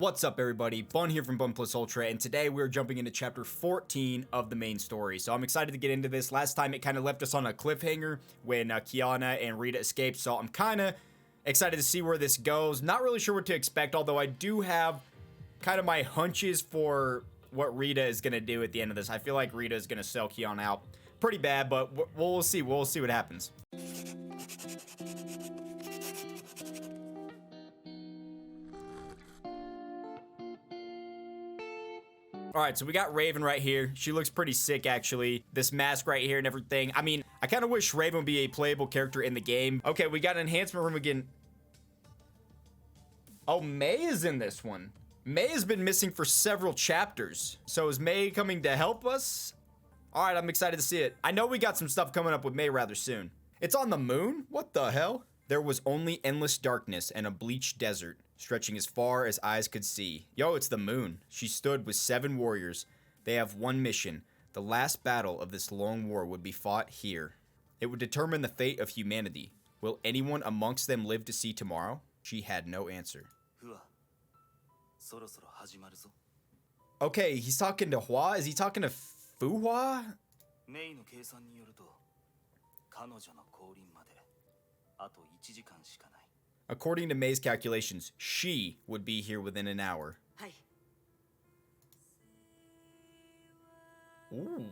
What's up, everybody? Bun here from BunPlusUltra, and today we're jumping into chapter 14 of the main story. So I'm excited to get into this. Last time it kind of left us on a cliffhanger when Kiana and Rita escaped, so I'm kind of excited to see where this goes. Not really sure what to expect, although I do have kind of my hunches for what Rita is going to do at the end of this. I feel like Rita is going to sell Kiana out pretty bad, but we'll see. We'll see what happens. Alright, so we got Raven right here. She looks pretty sick, actually. This mask right here and everything. I mean, I kind of wish Raven would be a playable character in the game. Okay, we got an enhancement room again. Oh, May is in this one. May has been missing for several chapters. So is May coming to help us? Alright, I'm excited to see it. I know we got some stuff coming up with May rather soon. It's on the moon? What the hell? There was only endless darkness and a bleached desert, stretching as far as eyes could see. Yo, it's the moon. She stood with 7 warriors. They have one mission. The last battle of this long war would be fought here. It would determine the fate of humanity. Will anyone amongst them live to see tomorrow? She had no answer. Okay, he's talking to Hua? Is he talking to Fu Hua? According to May's calculations, she would be here within an hour. Ooh.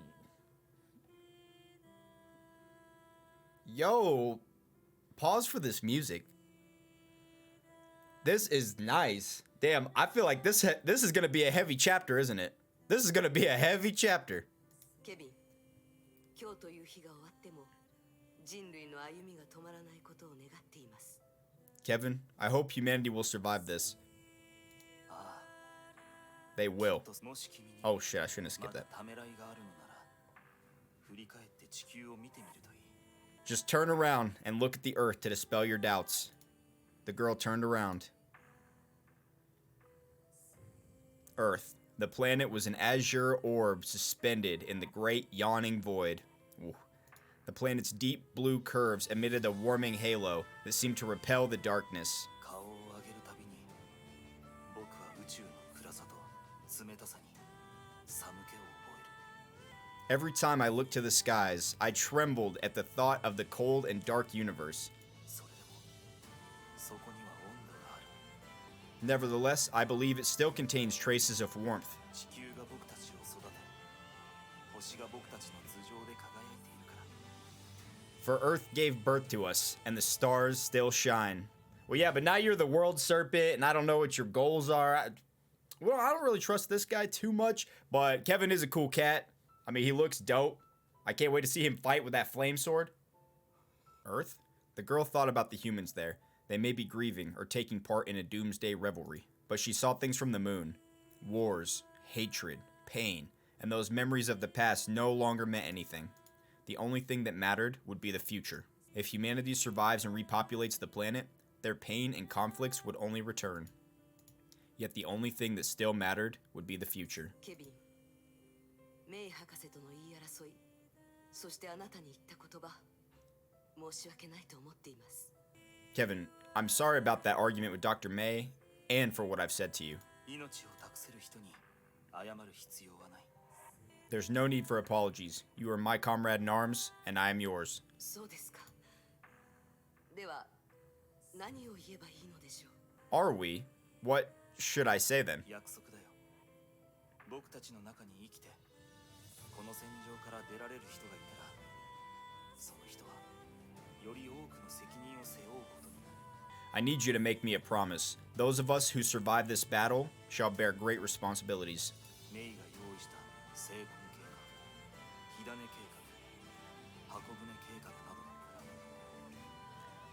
Yo, pause for this music. This is nice. Damn, I feel like this is gonna be a heavy chapter, isn't it? This is gonna be a heavy chapter. Kevin, I hope humanity will survive this. They will. Oh shit, I shouldn't have skipped that. Just turn around and look at the earth to dispel your doubts. The girl turned around. Earth. The planet was an azure orb suspended in the great yawning void. Ooh. The planet's deep blue curves emitted a warming halo that seemed to repel the darkness. Every time I looked to the skies, I trembled at the thought of the cold and dark universe. Nevertheless, I believe it still contains traces of warmth. For Earth gave birth to us, and the stars still shine. Well, yeah, but now you're the World Serpent, and I don't know what your goals are. Well, I don't really trust this guy too much, but Kevin is a cool cat. I mean, he looks dope. I can't wait to see him fight with that flame sword. Earth? The girl thought about the humans there. They may be grieving or taking part in a doomsday revelry, but she saw things from the moon. Wars, hatred, pain, and those memories of the past no longer meant anything. The only thing that mattered would be the future. If humanity survives and repopulates the planet, their pain and conflicts would only return. Yet the only thing that still mattered would be the future. Kevin, I'm sorry about that argument with Dr. May, and for what I've said to you. There's no need for apologies. You are my comrade in arms, and I am yours. Are we? What should I say then? I need you to make me a promise. Those of us who survive this battle shall bear great responsibilities.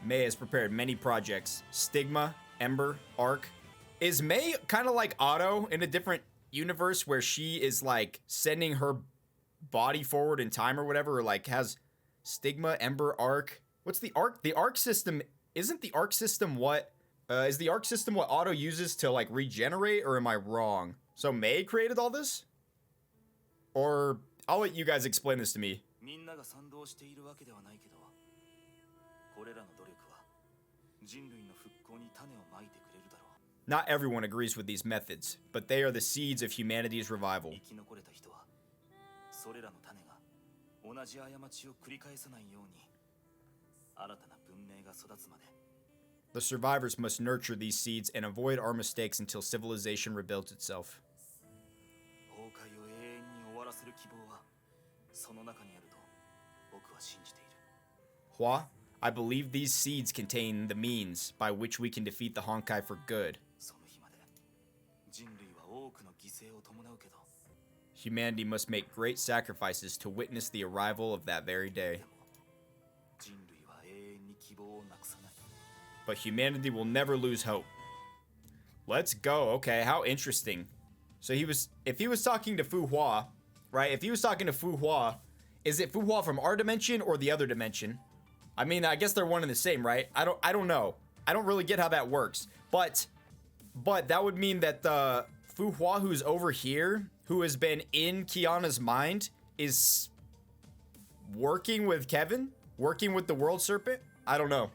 May has prepared many projects. Stigma, Ember, Arc. Is May kind of like Otto in a different universe where she is like sending her body forward in time or whatever, or like has Stigma, Ember, Arc? What's the Arc? The Arc system, isn't the Arc system what? Is the Arc system what Otto uses to like regenerate, or am I wrong? So May created all this? Or I'll let you guys explain this to me. Not everyone agrees with these methods, but they are the seeds of humanity's revival. The survivors must nurture these seeds and avoid our mistakes until civilization rebuilds itself. Hua, I believe these seeds contain the means by which we can defeat the Honkai for good. Humanity must make great sacrifices to witness the arrival of that very day. But humanity will never lose hope. Let's go. Okay, how interesting. So if he was talking to Fu Hua, right? If he was talking to Fu Hua, is it Fu Hua from our dimension or the other dimension? I mean, I guess they're one and the same, right? I don't know. I don't really get how that works. But that would mean that the Fu Hua who's over here, who has been in Kiana's mind, is working with Kevin? Working with the World Serpent? I don't know.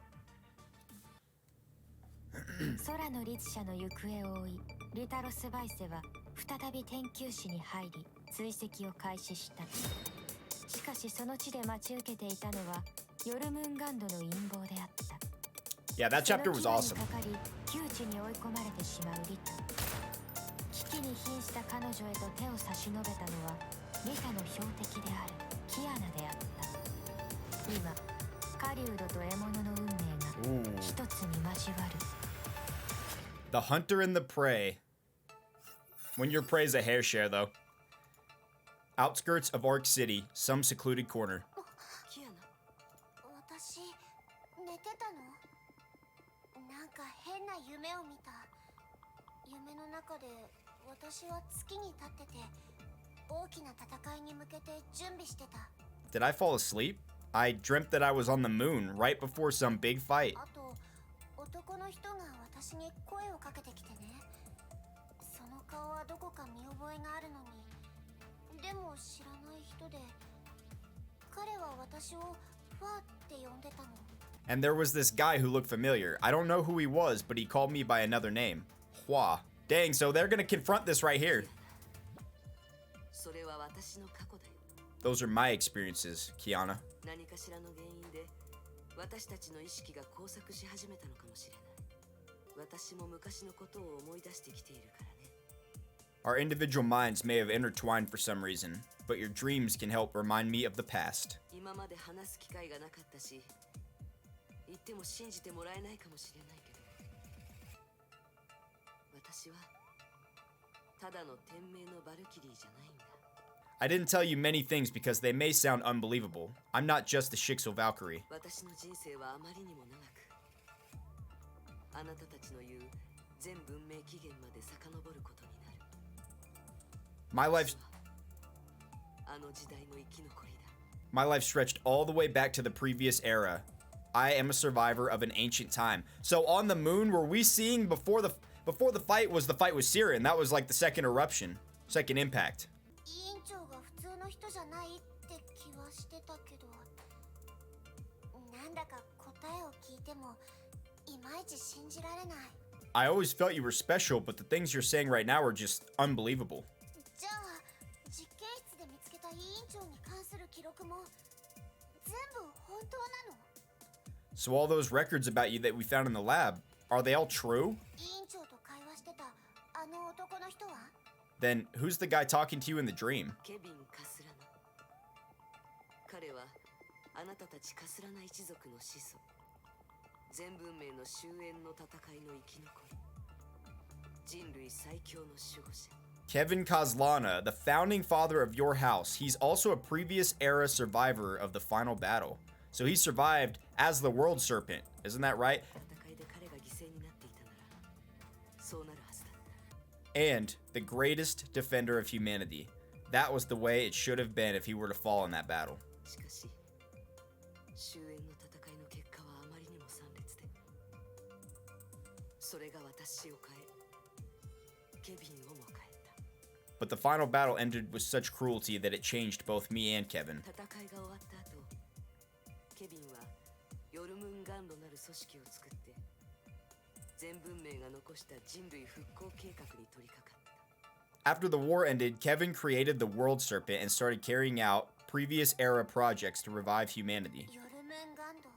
空の律者の行方を追い、リタロス・バイセは再び天球市に入り、追跡を開始した。しかしその地で待ち受けていたのは、ヨルムンガンドの陰謀であった。Yeah, that chapter was awesome. 窮地に追い込まれてしまうリタ。危機に瀕した彼女へと手を差し伸べたのは、リタの標的であるキアナであった。今、狩人と獲物の運命が一つに交わる。The hunter and the prey. When your prey is a hair share, though. Outskirts of Arc City, some secluded corner. 私、寝てたの？なんか変な夢を見た。夢の中で私は月に立ってて、大きな戦いに向けて準備してた。Did I fall asleep? I dreamt that I was on the moon right before some big fight. あと、男の人が私に声をかけてきてね。その顔はどこか見覚えがあるのに、でも知らない人で、彼は私をファーって呼んでたの。And there was this guy who looked familiar. I don't know who he was, but he called me by another name. Hua. Dang, so they're gonna confront this right here. Those are my experiences, Kiana. Our individual minds may have intertwined for some reason, but your dreams can help remind me of the past. I didn't tell you many things because they may sound unbelievable. I'm not just the Shixel Valkyrie. My life stretched all the way back to the previous era. I am a survivor of an ancient time. So on the moon, were we seeing before the fight was Siren? That was like the second eruption, second impact. I always felt you were special, but the things you're saying right now are just unbelievable. So all those records about you that we found in the lab, are they all true? Then who's the guy talking to you in the dream? Kevin Kozlana, the founding father of your house. He's also a previous era survivor of the final battle. So he survived as the World Serpent. Isn't that right? And the greatest defender of humanity. That was the way it should have been if he were to fall in that battle. But the final battle ended with such cruelty that it changed both me and Kevin. After the war ended, Kevin created the World Serpent and started carrying out previous era projects to revive humanity. ヨルムンガンド、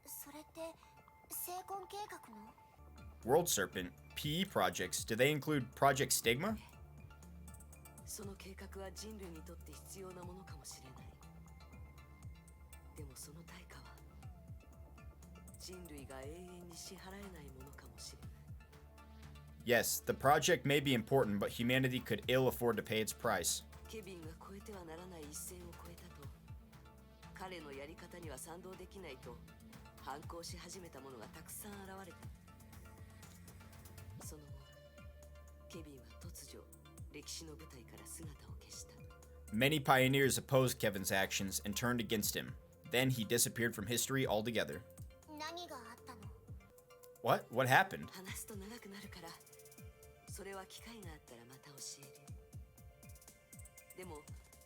それって成婚計画の World Serpent, PE projects, do they include Project Stigma? その計画は人類にとって必要なものかもしれない。でもその対価は人類が永遠に支払えないものかもしれない。Yes, the project may be important, but humanity could ill afford to pay its price. ケビンが越えてはならない一線を越えたと、彼のやり方には賛同できないと反抗し始めた者がたくさん現れた。その後、ケビンは突如歴史の舞台から姿を消した。Many pioneers opposed Kevin's actions and turned against him. Then he disappeared from history altogether. 何があったの What? What happened? 話すと長くなるから、それは機会があったらまた教える。でも、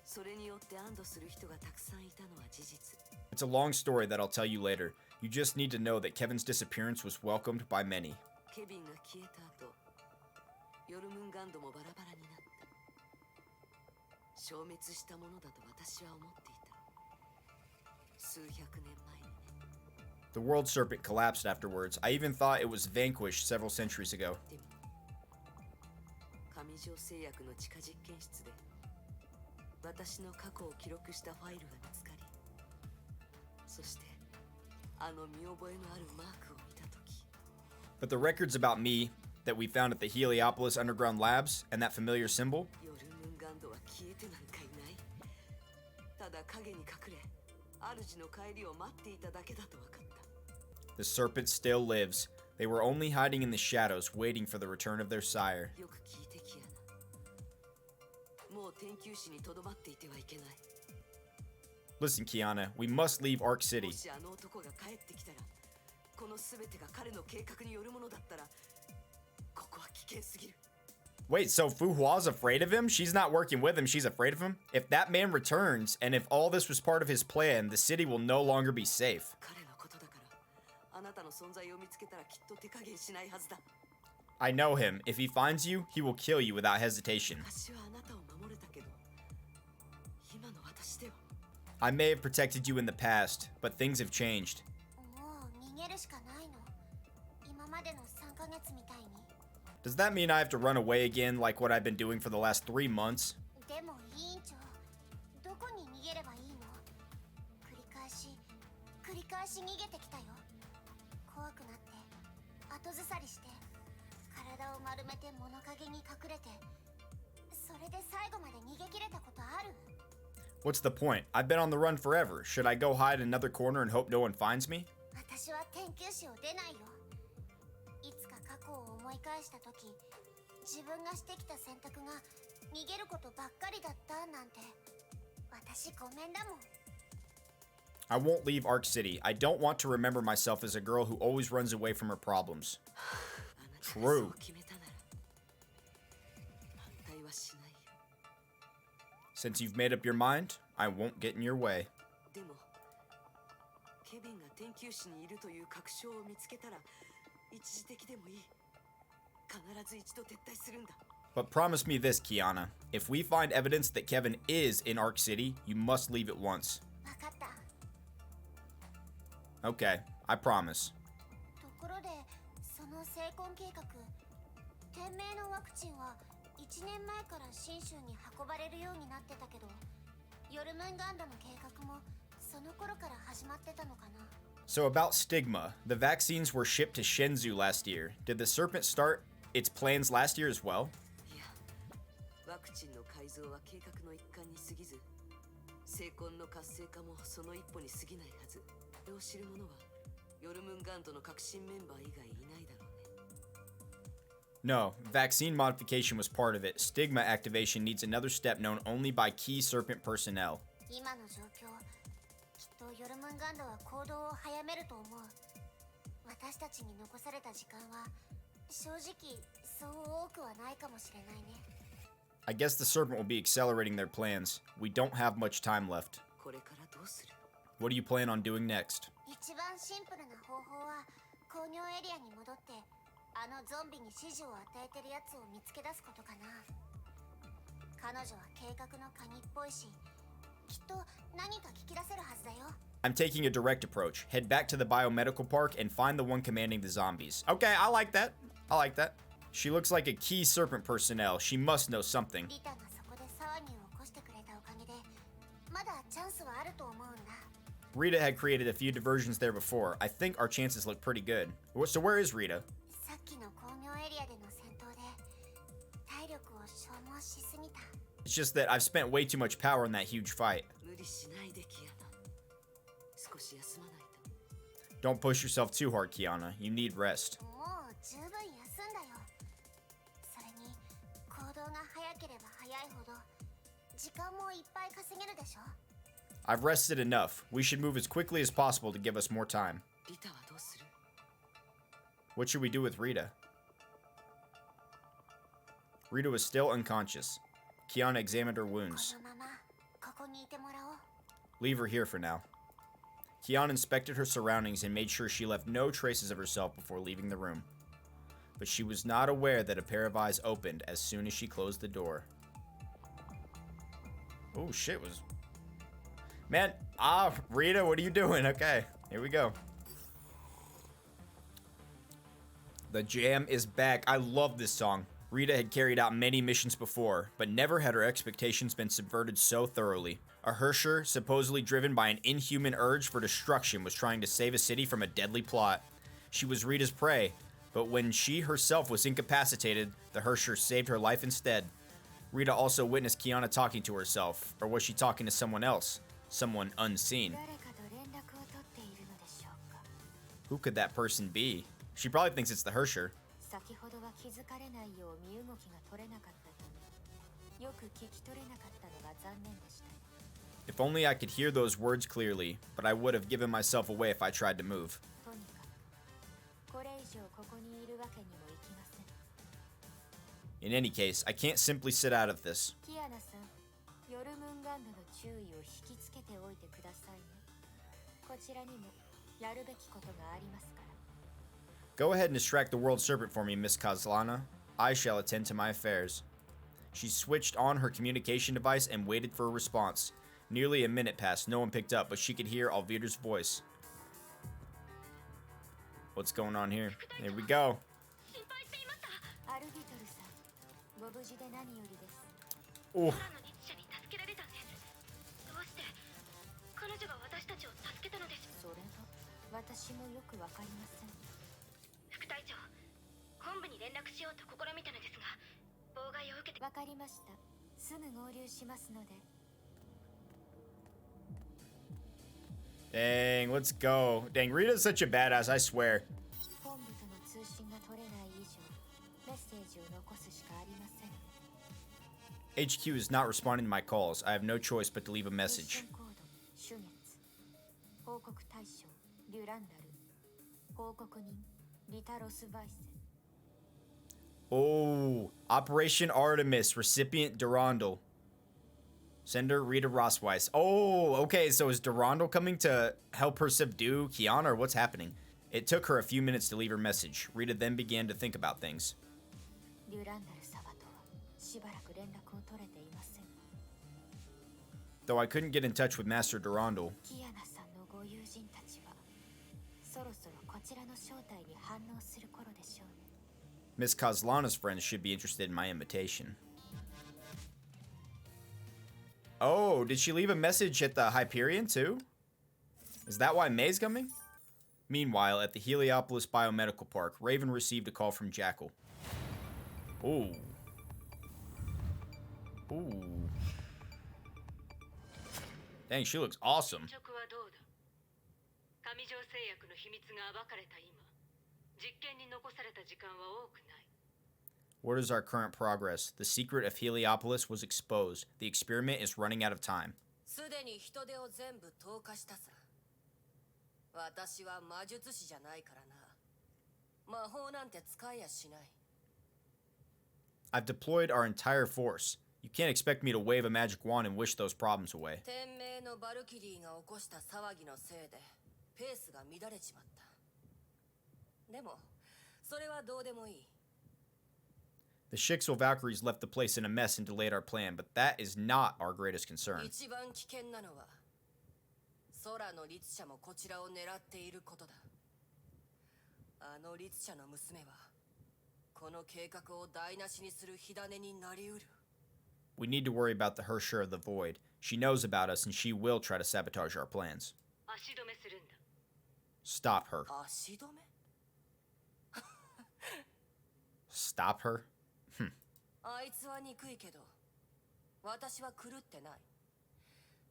それによって安堵する人がたくさんいたのは事実。It's a long story that I'll tell you later. You just need to know that Kevin's disappearance was welcomed by many. ケビンが消えた後、ヨルムンガンドもバラバラになった。消滅したものだと私は思っていた。数百年前にね。The World Serpent collapsed afterwards. I even thought it was vanquished several centuries ago. でも、上条製薬の地下実験室で私の過去を記録したファイルが見つかり、そしてあの見覚えのあるマークを見たとき、 But the records about me that we found at the Heliopolis underground labs and that familiar symbol, ヨルムンガンドは消えてなんかいない。ただ影に隠れ、主の帰りを待っていただけだと分かった。 the serpent still lives. They were only hiding in the shadows, waiting for the return of their sire. よく聞いてキアナ。もう研究室にとどまっていてはいけない。 Listen, Kiana, we must leave Ark も City. しあの男が帰ってきたら、この全てが彼の計画によるものだったら、ここは危険すぎる。 Wait, so Fu Hua's afraid of him? She's not working with him, she's afraid of him? If that man returns, and if all this was part of his plan, the city will no longer be safe. 彼のことだから、あなたの存在を見つけたらきっと手加減しないはずだ。 I know him. If he finds you, he will kill you without hesitation. 私はあなたを守れたけど、今の私では。 I may have protected you in the past, but things have changed. もう逃げるしかないの。今までの3ヶ月みたいに。 Does that mean I have to run away again like what I've been doing for the last 3 months? でも委員長、どこに逃げればいいの？繰り返し逃げてきたよ。怖くなって後ずさりして体を丸めて物陰に隠れて、それで最後まで逃げ切れたことある？ What's the point? I've been on the run forever. Should I go hide in another corner and hope no one finds me? 私は研究室を出ないよ。いつか過去を思い返した時、自分がしてきた選択が逃げることばっかりだったなんて、私ごめんだもん。 I won't leave Ark City. I don't want to remember myself as a girl who always runs away from her problems. あなたが True. そう決めたなら、反対はしないよ。 Since you've made up your mind, I won't get in your way. でも、ケビンが研究室にいるという確証を見つけたら、一時的でもいい。必ず一度撤退するんだ。 But promise me this, Kiana. If we find evidence that Kevin is in Ark City, you must leave at once. わかった。 Okay, I promise. ところで、その成婚計画、天命のワクチンは1年前から信州に運ばれるようになってたけど、ヨルムンガンドの計画もその頃から始まってたのかな。 So about Stigma, the vaccines were shipped to Shenzhou last year. Did the Serpent start its plans last year as well? いや、ワクチンの改造は計画の一環に過ぎず、成婚の活性化もその一歩に過ぎないはず。それを知る者は、ヨルムンガンドの革新メンバー以外いないだろうね。 No, vaccine modification was part of it. Stigma activation needs another step known only by key Serpent personnel. 今の状況、きっとヨルムンガンドは行動を早めると思う。私たちに残された時間は正直そう多くはないかもしれないね。 I guess the Serpent will be accelerating their plans. We don't have much time left. これからどうする？ What do you plan on doing next? 一番シンプルな方法は工業エリアに戻ってあのゾンビに指示を与えてるやつを見つけ出すことかな。彼女は計画の鍵っぽいし、きっと何か聞き出せるはずだよ。I'm taking a direct approach. Head back to the biomedical park and find the one commanding the zombies. Okay, I like that. I like that. She looks like a key Serpent personnel. She must know something. リタがそこで騒ぎを起こしてくれたおかげで、まだチャンスはあると思うんだ。Rita had created a few diversions there before. I think our chances look pretty good. So where is Rita? さっきの工業エリアでの戦闘で体力を消耗しすぎた。It's just that I've spent way too much power in that huge fight. 無理しないでキアナ。少し休まないと。 Don't push yourself too hard, Kiana. You need rest. もう十分休んだよ。それに行動が早ければ早いほど時間もいっぱい稼げるでしょ。 I've rested enough. We should move as quickly as possible to give us more time. リタはどうする？ What should we do with Rita? Rita was still unconscious. Kiana examined her こ wounds. のままここにいてもらおう。 Leave her here for now. Kiana inspected her surroundings and made sure she left no traces of herself before leaving the room. But she was not aware that a pair of eyes opened as soon as she closed the door. Oh, shit was... Man, Rita, what are you doing? Okay, here we go. The jam is back. I love this song. Rita had carried out many missions before, but never had her expectations been subverted so thoroughly. A Hersher, supposedly driven by an inhuman urge for destruction, was trying to save a city from a deadly plot. She was Rita's prey, but when she herself was incapacitated, the Hersher saved her life instead. Rita also witnessed Kiana talking to herself, or was she talking to someone else? Someone unseen. 誰かと連絡を取っているのでしょうか。 Who could that person be? She probably thinks it's the Hersher. 先ほどは気づかれないよう身動きが取れなかったため、よく聞き取れなかったのが残念でした。 If only I could hear those words clearly, but I would have given myself away if I tried to move. とにかくこれ以上ここにいるわけにもいきません。 In any case, I can't simply sit out of this. キアナさん、ヨルムンガンドの注意を引きつけておいてくださいね。こちらにもやるべきことがありますから。 Go ahead and distract the World Serpent for me, Miss Kazlana. I shall attend to my affairs. She switched on her communication device and waited for a response. Nearly a minute passed, no one picked up, but she could hear Alvider's voice. What's going on here? Here we go. アルビトルさん、ご無事で何よりです。 Oh, の日社に助けられたんです。どうして彼女が私たちを助けたのでしょう。それは私もよくわかりません。副隊長、本部に連絡しようと試みたのですが、妨害を受けて。わかりました。すぐ合流しますので。 dang, let's go. Dang, Rita's such a badass, I swear. 本部との通信が取れない以上、メッセージを残すしかありません。 HQ is not responding to my calls. I have no choice but to leave a ミッ message. ションコード、シュゲッツ。報告対象、デュランダル。報告人、リタロス・バイセン。 Oh, Operation Artemis, recipient Durandal. Sender Rita Rosweiss. Oh, okay, so is Durandal coming to help her subdue Kiana, or what's happening? It took her a few minutes to leave her message. Rita then began to think about things. デュランダル様とはしばらく連絡を取れていません。 Though I couldn't get in touch with Master Durandal, キアナさんのご友人たちはそろそろこちらの正体に反応する頃でしょうね。 Miss Kozlana's friends should be interested in my invitation. Oh, did she leave a message at the Hyperion too? Is that why May's coming? Meanwhile, at the Heliopolis Biomedical Park, Raven received a call from Jackal. Ooh. Ooh. Dang, she looks awesome. 直はどうだ。上条製薬の秘密が暴かれた今、実験に残された時間は多くない。 What is our current progress? The secret of Heliopolis was exposed. The experiment is running out of time. すでに人手を全部投下したさ。私は魔術師じゃないからな。魔法なんて使いやしない。 I've deployed our entire force. You can't expect me to wave a magic wand and wish those problems away. 天命のバルキリーが起こした騒ぎのせいでペースが乱れちまった。でもそれはどうでもいい。 The Shixel Valkyries left the place in a mess and delayed our plan, but that is not our greatest concern. 一番危険なのは空の律者もこちらを狙っていることだ。あの律者の娘はこの計画を台無しにする火種になりうる。 We need to worry about the Hersher of the Void. She knows about us and she will try to sabotage our plans. 足止めするんだ。 Stop her. 足止め？ Stop her? あいつは憎いけど私は狂ってない。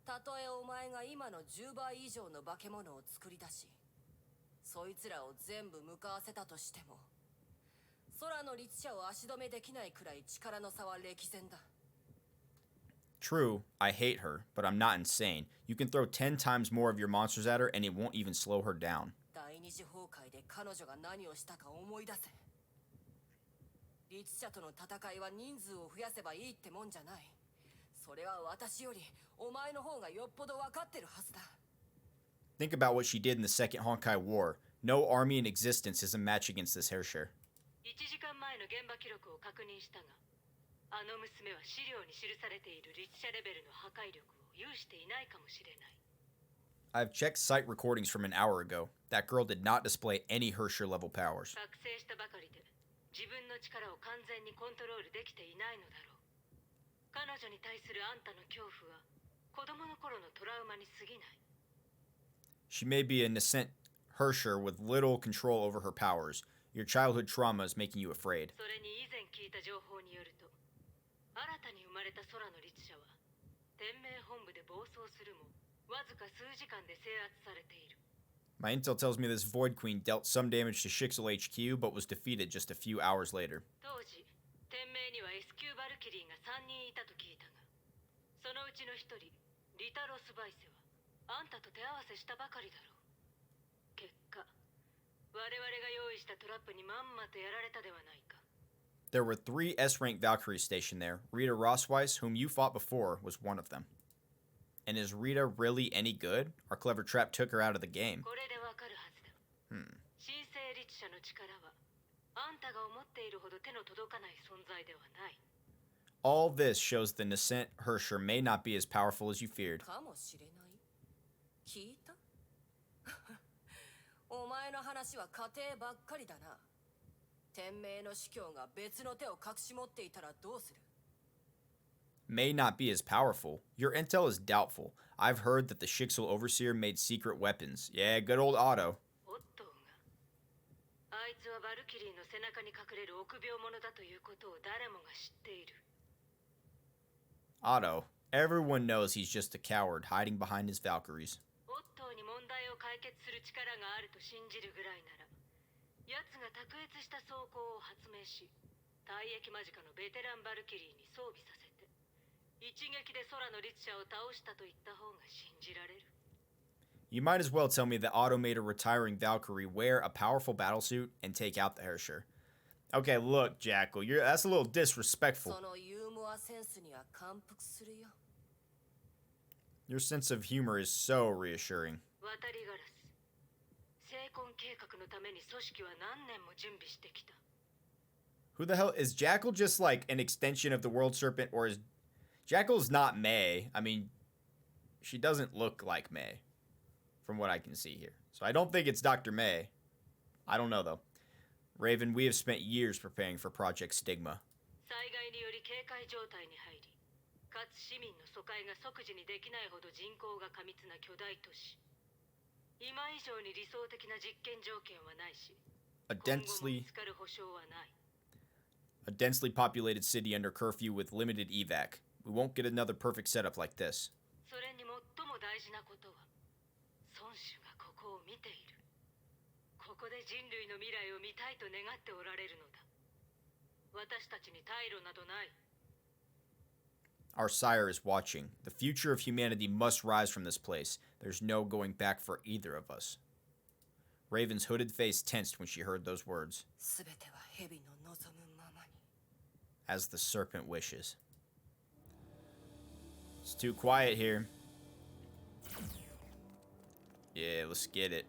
たとえお前が今の10倍以上の化け物を作り出しそいつらを全部向かわせたとしても空の律者を足止めできないくらい力の差は歴然だ。 True, I hate her, but I'm not insane. You can throw 10 times more of your monsters at her and it won't even slow her down. 第二次崩壊で彼女が何をしたか思い出せ。律者との戦いは人数を増やせばいいってもんじゃない。それは私よりお前の方がよっぽど分かってるはずだ。 Think about what she did in the Second Honkai War. No army in existence is a match against this Hersher. 1時間前の現場記録を確認したが、あの娘は資料に記されている律者レベルの破壊力を有していないかもしれない。 I've checked site recordings from an hour ago. That girl did not display any Hersher level powers. 覚醒したばかりで自分の力を完全にコントロールできていないのだろう。彼女に対するあんたの恐怖は子供の頃のトラウマに過ぎない。 She may be a nascent Hersher with little control over her powers. Your childhood trauma is making you afraid. それに以前聞いた情報によると、新たに生まれた空の律者は天命本部で暴走するもわずか数時間で制圧されている。 My intel tells me this Void Queen dealt some damage to Shixel HQ, but was defeated just a few hours later. 当時天命には S 級バルキリーが3人いたと聞いたが、そのうちの1人リタロスバイセはあんたと手合わせしたばかりだろう。結果我々が用意したトラップにまんまとやられたではないか。 There were 3 S-rank Valkyries stationed there. Rita Rossweiss, whom you fought before, was one of them. And is Rita really any good? Our clever trap took her out of the game. これでわかるはずだ。神聖律者の力はあんたが思っているほど手の届かない存在ではない。 All this shows the nascent Hersher may not be as powerful as you feared. かもしれない。聞いた？お前の話は家庭ばっかりだな。天命の司教が別の手を隠し持っていたらどうする？ May not be as powerful. Your intel is doubtful. I've heard that the Shixel Overseer made secret weapons. Yeah, good old Otto. オットーがあいつはバルキリーの背中に隠れる臆病者だということを誰もが知っている。 Otto. Everyone knows he's just a coward hiding behind his Valkyries. オットーに問題を解決する力があると信じるぐらいなら、奴が卓越した装甲を発明し、退役間近のベテランバルキリーに装備させて、一撃で空の律者を倒したと言った方が信じられる。 You might as well tell me that Otto made a retiring Valkyrie wear a powerful battlesuit and take out the Hersher. Okay, look, Jackal, that's a little disrespectful. そのユーモアセンスには感服するよ。 Your sense of humor is so reassuring. 渡りガラス。成婚計画のために組織は何年も準備してきた。 Who the hell is Jackal? Just like an extension of the World Serpent, or is Jackal's not May? I mean, she doesn't look like May, from what I can see here. So I don't think it's Dr. May. I don't know though. Raven, we have spent years preparing for Project Stigma. 災害により警戒状態に入り、かつ市民の疎開が即時にできないほど人口が過密な巨大都市。今以上に理想的な実験条件はないし、今後も見つかる保証はない。 A densely populated city under curfew with limited evac. We won't get another perfect setup like this. それに最も大事なことは、孫子がここを見ている。ここで人類の未来を見たいと願っておられるのだ。私たちに退路などない。 Our sire is watching. The future of humanity must rise from this place. There's no going back for either of us. Raven's hooded face tensed when she heard those words. すべては蛇の望むままに。 As the serpent wishes. It's too quiet here. Yeah, let's get it.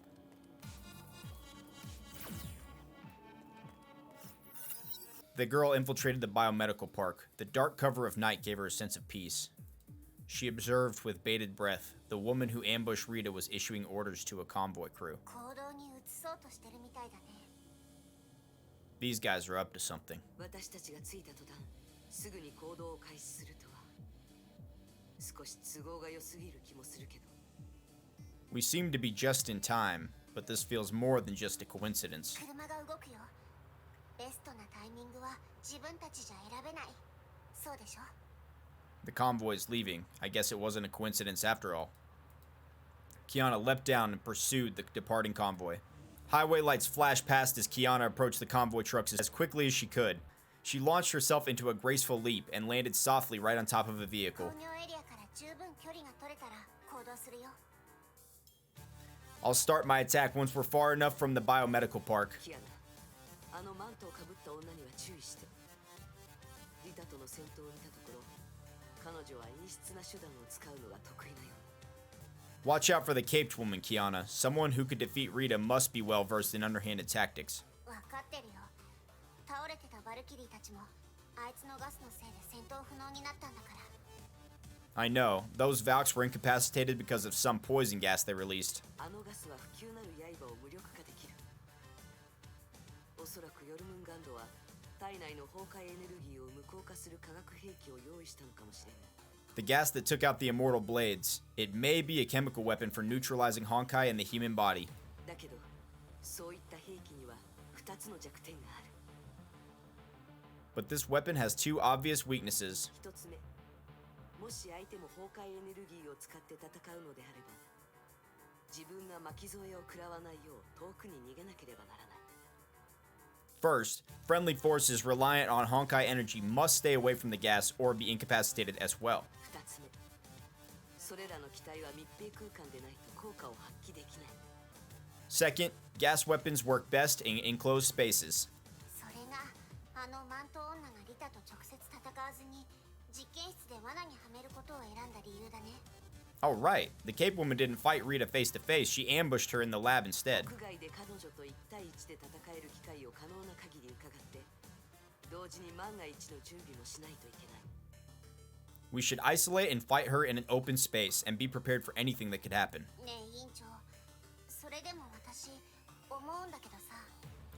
the girl infiltrated the biomedical park. The dark cover of night gave her a sense of peace. She observed with bated breath. The woman who ambushed Rita was issuing orders to a convoy crew. 行動に移そうとしてるみたいだね。 These guys are up to something. 私たちが着いた途端すぐに行動を開始するとは少し都合が良すぎる気もするけど We seem to be just in time, but this feels more than just a coincidence. 車が動くよ。ベストなタイミングは自分たちじゃ選べない。そうでしょ？ The convoy is leaving. I guess it wasn't a coincidence after all. Kiana leapt down and pursued the departing convoy. Highway lights flashed past as Kiana approached the convoy trucks as quickly as she could. She launched herself into a graceful leap and landed softly right on top of a vehicle. 工業エリアから十分距離が取れたら行動するよ。 I'll start my attack once we're far enough from the biomedical park. キアナあのマントをかぶった女には注意してリタとの戦闘を見たところ彼女は陰湿な手段を使うのが得意なよ Watch out for the caped woman, Kiana. Someone who could defeat Rita must be well versed in underhanded tactics. わかってるよ。倒れてたバルキリーたちもあいつのガスのせいで戦闘不能になったんだから。 I know. Those Valks were incapacitated because of some poison gas they released. あのガスは不朽なる刃を無力化できるおそらくヨルムンガンドは体内の崩壊エネルギーを無効化する化学兵器を用意したのかもしれない The gas that took out the immortal blades. It may be a chemical weapon for neutralizing Honkai in the human body. だけどそういった兵器には2つの弱点がある But this weapon has two obvious weaknesses. 1つ目もし相手も崩壊エネルギーを使って戦うのであれば自分が巻き添えを食らわないよう遠くに逃げなければならない First, friendly forces reliant on Honkai energy must stay away from the gas or be incapacitated as well. 2つ目それらの機体は密閉空間でないと効果を発揮できない Second, gas weapons work best in enclosed spaces. それがあのマント女がリタと直接戦わずに実験室で罠にはめることを選んだ理由だね。 Oh, right. The Cape Woman didn't fight Rita face to face. She ambushed her in the lab instead. 屋外で彼女と1対1で戦える機会を可能な限り伺って同時に万が一の準備もしないといけない We should isolate and fight her in an open space and be prepared for anything that could happen. ねえ委員長、それでも私思うんだけどさ、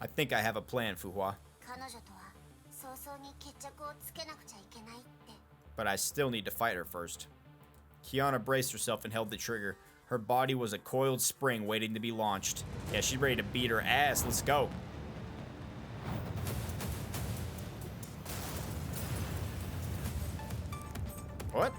I think I have a plan, Fu Hua. 彼女とは早々に決着をつけなくちゃいけないって。 But I still need to fight her first. Kiana braced herself and held the trigger. Her body was a coiled spring waiting to be launched. Yeah, she's ready to beat her ass. Let's go. What?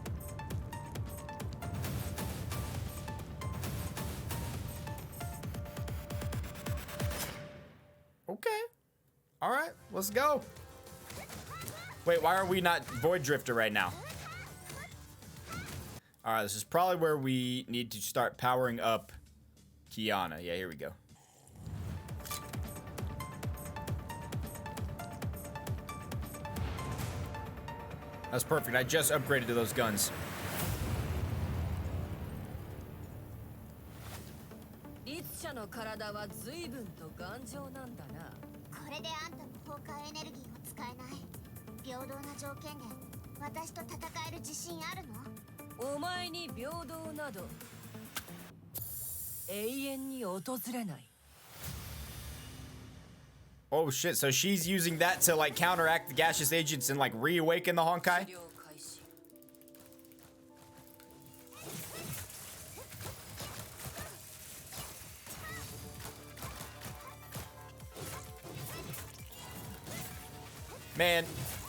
Okay. All right, let's go. Wait, why are we not Void Drifter right now? All right, this is probably where we need to start powering up Kiana. Yeah, here we go. That's perfect. I just upgraded to those guns. 律者の体は随分と頑丈なんだな。これであんたも崩壊エネルギーを使えない。平等な条件で私と戦える自信あるの？お前に平等など永遠に訪れない。 Oh shit, so she's using that to like counteract the gaseous agents and like reawaken the Honkai? 治療開始。 Man,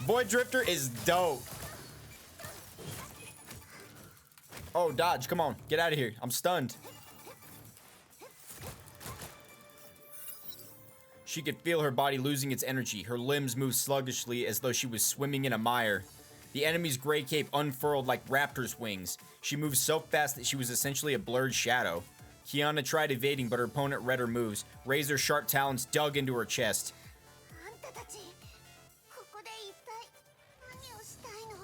Void Drifter is dope. Oh, dodge, come on. Get out of here. I'm stunned. She could feel her body losing its energy. Her limbs moved sluggishly as though she was swimming in a mire. The enemy's gray cape unfurled like raptor's wings. She moved so fast that she was essentially a blurred shadow. Kiana tried evading, but her opponent read her moves. Razor sharp talons dug into her chest. あんたたち、ここで一体何をしたいの？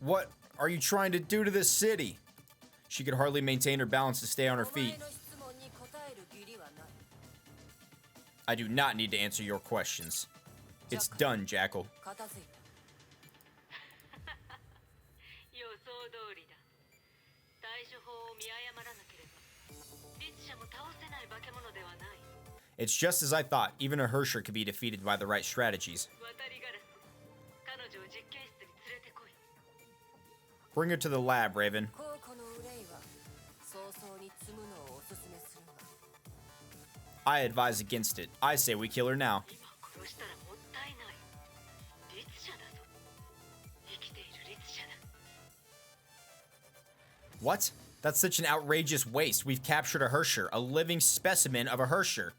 What are you trying to do to this city? She could hardly maintain her balance to stay on her お前 feet. の質問に答える義理はない。 I do not need to answer your questions. It's done, Jackal. 片付いた。予想通りだ。対処法を見誤らなければ律者も倒せない化け物ではない。 It's just as I thought. Even a Hersher could be defeated by the right strategies. 渡りガラス、彼女を実験室に連れてこい。 Bring her to the lab, Raven. 高庫の憂いは早々に積むのをおすすめするが。 I advise against it. I say we kill her now. 今殺したらもったいない。律者だぞ。生きている律者だ。 What? That's such an outrageous waste. We've captured a Hersher, a living specimen of a Hersher.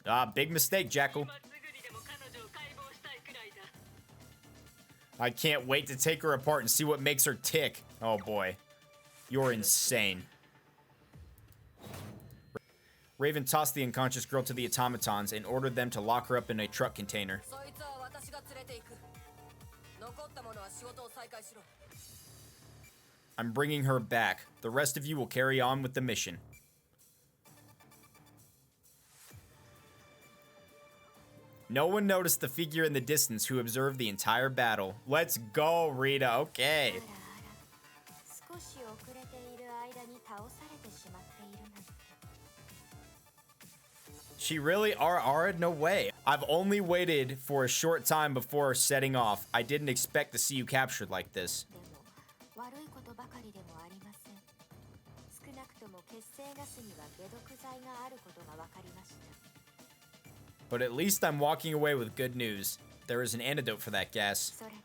Ah, big mistake, Jackal. 今すぐにでも彼女を解剖したいくらいだ。 I can't wait to take her apart and see what makes her tick. Oh boy. You're insane. Raven tossed the unconscious girl to the automatons and ordered them to lock her up in a truck container. そいつは私が連れて行く。残った者は仕事を再開しろ。 I'm bringing her back. The rest of you will carry on with the mission. No one noticed the figure in the distance who observed the entire battle. Let's go, Rita. あ Okay. らあら、少し遅れている間に倒されてしまっているなんて。 She really are no way. I've only waited for a short time before setting off. I didn't expect to see you captured like this. でも悪いことばかりでもありません。少なくとも血清ガスには解毒剤があることが分かりました。 But at least I'm walking away with good news. There is an antidote for that gas. それで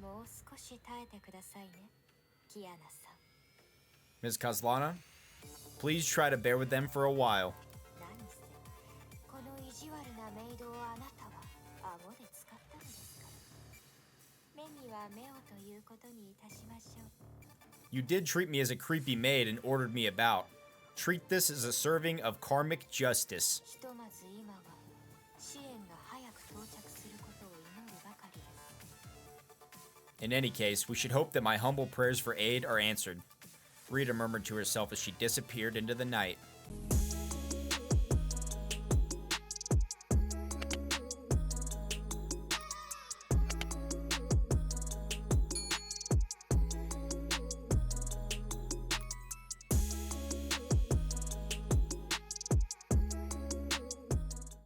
はもう少し耐えてくださいね、キアナさん。 Ms. Kozlana, please try to bear with them for a while. 何せこの意地悪なメイドをあなたは顎で使ったのですから。目には目をということにいたしましょう。 You did treat me as a creepy maid and ordered me about. Treat this as a serving of karmic justice. ひとまず今は支援が早く到着することを祈るばかりです。 In any case, we should hope that my humble prayers for aid are answered. Rita murmured to herself as she disappeared into the night.